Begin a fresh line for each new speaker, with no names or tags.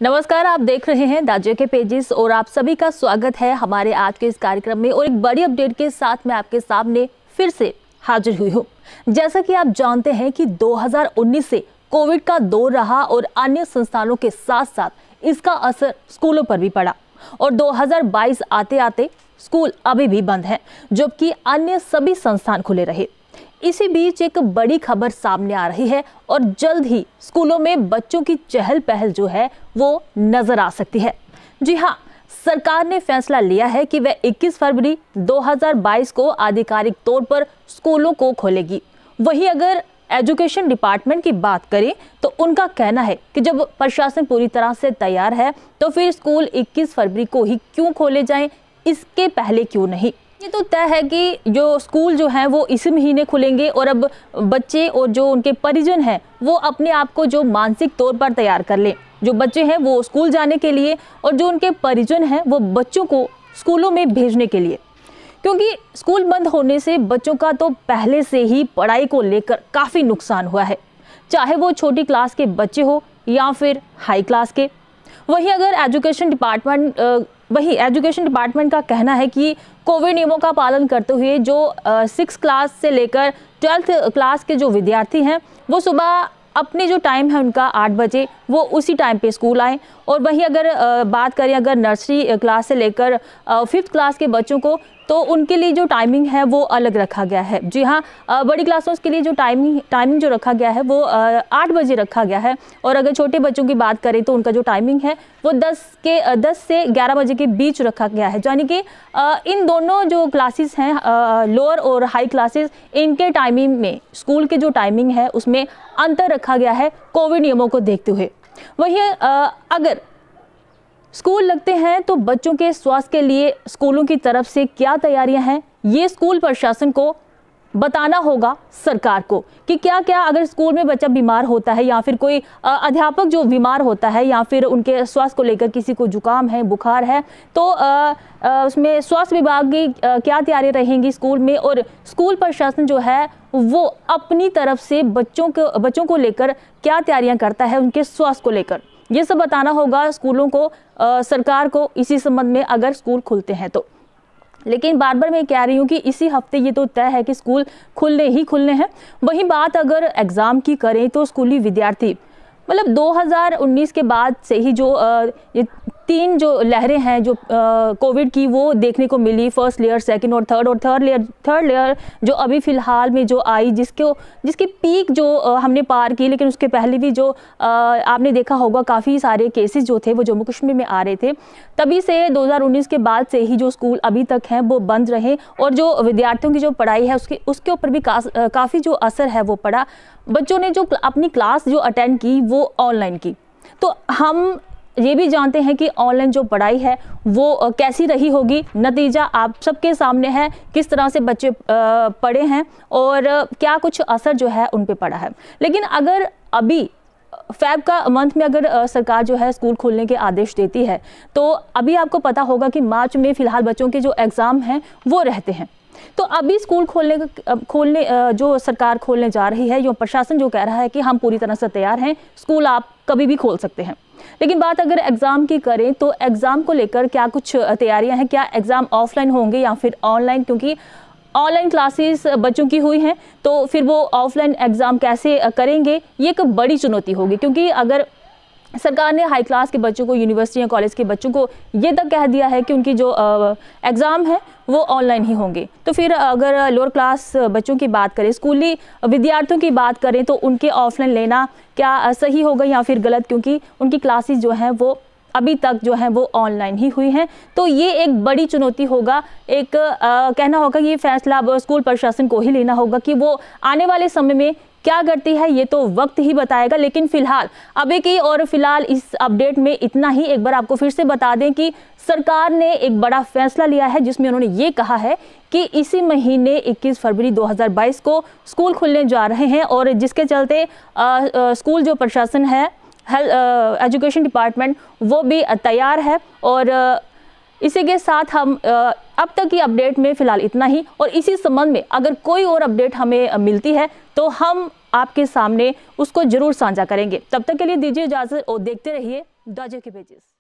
नमस्कार, आप देख रहे हैं द जेके पेजेस और आप सभी का स्वागत है हमारे आज के इस कार्यक्रम में। और एक बड़ी अपडेट के साथ मैं आपके सामने फिर से हाजिर हुई हूँ। जैसा कि आप जानते हैं कि 2019 से कोविड का दौर रहा और अन्य संस्थानों के साथ साथ इसका असर स्कूलों पर भी पड़ा और 2022 आते आते स्कूल अभी भी बंद हैं, जबकि अन्य सभी संस्थान खुले रहे। इसी बीच एक बड़ी खबर सामने आ रही है और जल्द ही स्कूलों में बच्चों की चहल पहल जो है वो नजर आ सकती है। जी हाँ, सरकार ने फैसला लिया है कि वह 21 फरवरी 2022 को आधिकारिक तौर पर स्कूलों को खोलेगी। वहीं अगर एजुकेशन डिपार्टमेंट की बात करें तो उनका कहना है कि जब प्रशासन पूरी तरह से तैयार है तो फिर स्कूल 21 फरवरी को ही क्यों खोले जाएं, इसके पहले क्यों नहीं। ये तो तय है कि जो स्कूल जो हैं वो इसी महीने खुलेंगे और अब बच्चे और जो उनके परिजन हैं वो अपने आप को जो मानसिक तौर पर तैयार कर लें। जो बच्चे हैं वो स्कूल जाने के लिए और जो उनके परिजन हैं वो बच्चों को स्कूलों में भेजने के लिए, क्योंकि स्कूल बंद होने से बच्चों का तो पहले से ही पढ़ाई को लेकर काफ़ी नुकसान हुआ है, चाहे वो छोटी क्लास के बच्चे हो या फिर हाई क्लास के। वहीं अगर एजुकेशन डिपार्टमेंट का कहना है कि कोविड नियमों का पालन करते हुए जो 6 क्लास से लेकर 12th क्लास के जो विद्यार्थी हैं वो सुबह अपने जो टाइम है उनका 8 बजे वो उसी टाइम पे स्कूल आएँ। और वहीं अगर बात करें अगर नर्सरी क्लास से लेकर 5th क्लास के बच्चों को, तो उनके लिए जो टाइमिंग है वो अलग रखा गया है। जी हाँ, बड़ी क्लासों के लिए जो टाइमिंग जो रखा गया है वो 8 बजे रखा गया है। और अगर छोटे बच्चों की बात करें तो उनका जो टाइमिंग है वो 10 से 11 बजे के बीच रखा गया है। यानी कि इन दोनों जो क्लासेस हैं, लोअर और हाई क्लासेस, इनके टाइमिंग में स्कूल के जो टाइमिंग है उसमें अंतर रखा गया है कोविड नियमों को देखते हुए। वहीं अगर स्कूल लगते हैं तो बच्चों के स्वास्थ्य के लिए स्कूलों की तरफ से क्या तैयारियां हैं, ये स्कूल प्रशासन को बताना होगा सरकार को कि क्या क्या अगर स्कूल में बच्चा बीमार होता है या फिर कोई अध्यापक जो बीमार होता है या फिर उनके स्वास्थ्य को लेकर किसी को जुकाम है, बुखार है, तो उसमें स्वास्थ्य विभाग की क्या तैयारी रहेंगी स्कूल में। और स्कूल प्रशासन जो है वो अपनी तरफ से बच्चों को लेकर क्या तैयारियां करता है उनके स्वास्थ्य को लेकर, ये सब बताना होगा स्कूलों को, सरकार को इसी संबंध में अगर स्कूल खुलते हैं तो। लेकिन बार बार मैं कह रही हूँ कि इसी हफ्ते ये तो तय है कि स्कूल खुलने ही खुलने हैं। वहीं बात अगर एग्ज़ाम की करें तो स्कूली विद्यार्थी मतलब 2019 के बाद से ही जो ये 3 जो लहरें हैं जो कोविड की वो देखने को मिली, फर्स्ट लेयर, सेकंड और थर्ड लेयर जो अभी फ़िलहाल में जो आई, जिसकी पीक जो हमने पार की। लेकिन उसके पहले भी जो आपने देखा होगा काफ़ी सारे केसेस जो थे वो जम्मू कश्मीर में आ रहे थे। तभी से 2019 के बाद से ही जो स्कूल अभी तक हैं वो बंद रहे और जो विद्यार्थियों की जो पढ़ाई है उसके ऊपर भी काफ़ी जो असर है वो पड़ा। बच्चों ने जो अपनी क्लास जो अटेंड की वो ऑनलाइन की। तो हम ये भी जानते हैं कि ऑनलाइन जो पढ़ाई है वो कैसी रही होगी। नतीजा आप सबके सामने है, किस तरह से बच्चे पढ़े हैं और क्या कुछ असर जो है उन पे पड़ा है। लेकिन अगर अभी फेब का मंथ में अगर सरकार जो है स्कूल खोलने के आदेश देती है तो अभी आपको पता होगा कि मार्च में फ़िलहाल बच्चों के जो एग्ज़ाम हैं वो रहते हैं। तो अभी स्कूल खोलने जो सरकार खोलने जा रही है, जो प्रशासन जो कह रहा है कि हम पूरी तरह से तैयार हैं, स्कूल आप कभी भी खोल सकते हैं। लेकिन बात अगर एग्ज़ाम की करें तो एग्ज़ाम को लेकर क्या कुछ तैयारियां हैं, क्या एग्ज़ाम ऑफलाइन होंगे या फिर ऑनलाइन, क्योंकि ऑनलाइन क्लासेस बच्चों की हुई हैं तो फिर वो ऑफलाइन एग्ज़ाम कैसे करेंगे, ये एक बड़ी चुनौती होगी। क्योंकि अगर सरकार ने हाई क्लास के बच्चों को, यूनिवर्सिटी या कॉलेज के बच्चों को ये तक कह दिया है कि उनकी जो एग्ज़ाम है वो ऑनलाइन ही होंगे, तो फिर अगर लोअर क्लास बच्चों की बात करें, स्कूली विद्यार्थियों की बात करें तो उनके ऑफलाइन लेना क्या सही होगा या फिर गलत, क्योंकि उनकी क्लासेस जो हैं वो अभी तक जो है वो ऑनलाइन ही हुई हैं। तो ये एक बड़ी चुनौती होगा। एक कहना होगा कि ये फैसला अब स्कूल प्रशासन को ही लेना होगा कि वो आने वाले समय में क्या करती है, ये तो वक्त ही बताएगा। लेकिन फिलहाल अभी की और फिलहाल इस अपडेट में इतना ही। एक बार आपको फिर से बता दें कि सरकार ने एक बड़ा फैसला लिया है जिसमें उन्होंने ये कहा है कि इसी महीने 21 फरवरी 2022 को स्कूल खुलने जा रहे हैं और जिसके चलते स्कूल जो प्रशासन है, एजुकेशन डिपार्टमेंट, वो भी तैयार है। और इसी के साथ हम अब तक की अपडेट में फ़िलहाल इतना ही। और इसी संबंध में अगर कोई और अपडेट हमें मिलती है तो हम आपके सामने उसको ज़रूर साझा करेंगे। तब तक के लिए दीजिए इजाज़त और देखते रहिए डॉजर के पेजेस।